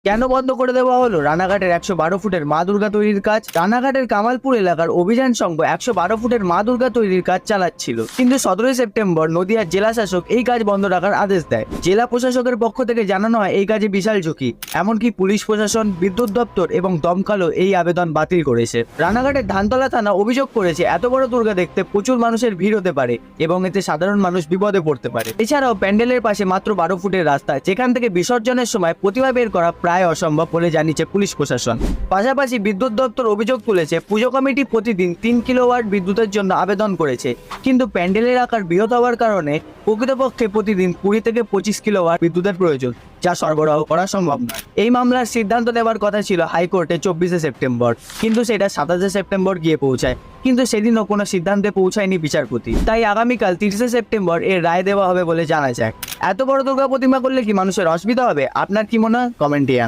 কেন বন্ধ করে দেওয়া হলো রানাঘাটের 112 ফুটের মা দুর্গা তৈরির কাজ? রানাঘাটের কামালপুর এলাকার অভিযান সংঘ 112 ফুটের মা দুর্গা তৈরির কাজ চালাচ্ছিল, কিন্তু 17 সেপ্টেম্বর নদিয়ার জেলা শাসক এই কাজ বন্ধ রাখার আদেশ দেয়। জেলা প্রশাসকের পক্ষ থেকে জানানো হয় এই কাজে বিশাল ঝুঁকি, এমনকি পুলিশ প্রশাসন, বিদ্যুৎ দপ্তর এবং দমকলও এই আবেদন বাতিল করেছে। রানাঘাটের ধানতলা থানা অভিযোগ করেছে এত বড় দুর্গা দেখতে প্রচুর মানুষের ভিড় হতে পারে এবং এতে সাধারণ মানুষ বিপদে পড়তে পারে। এছাড়াও প্যান্ডেলের পাশে মাত্র 12 ফুটের রাস্তা, যেখান থেকে বিসর্জনের সময় প্রতিমা বের করা প্রায় অসম্ভব বলে জানিয়েছে পুলিশ প্রশাসন। পাশাপাশি বিদ্যুৎ দপ্তর অভিযোগ তুলেছে পুজো কমিটি প্রতিদিন 3 কিলোওয়াট বিদ্যুতের জন্য আবেদন করেছে, কিন্তু প্যান্ডেলের আকার বৃহৎ হওয়ার কারণে প্রকৃতপক্ষে প্রতিদিন 20 থেকে 25 কিলোওয়াট বিদ্যুতের প্রয়োজন, যা সরবরাহ করা সম্ভব নয়। এই মামলার সিদ্ধান্ত নেওয়ার কথা ছিল হাইকোর্টে 24 সেপ্টেম্বর, কিন্তু সেটা 27 সেপ্টেম্বর গিয়ে পৌঁছায়, কিন্তু সেদিনও কোনো সিদ্ধান্তে পৌঁছায়নি বিচারপতি। তাই আগামীকাল 30 সেপ্টেম্বর এর রায় দেওয়া হবে বলে জানা যায়। এত বড় দুর্গা প্রতিমা করলে কি মানুষের অসুবিধা হবে? আপনার কি মনে হয়? কমেন্টে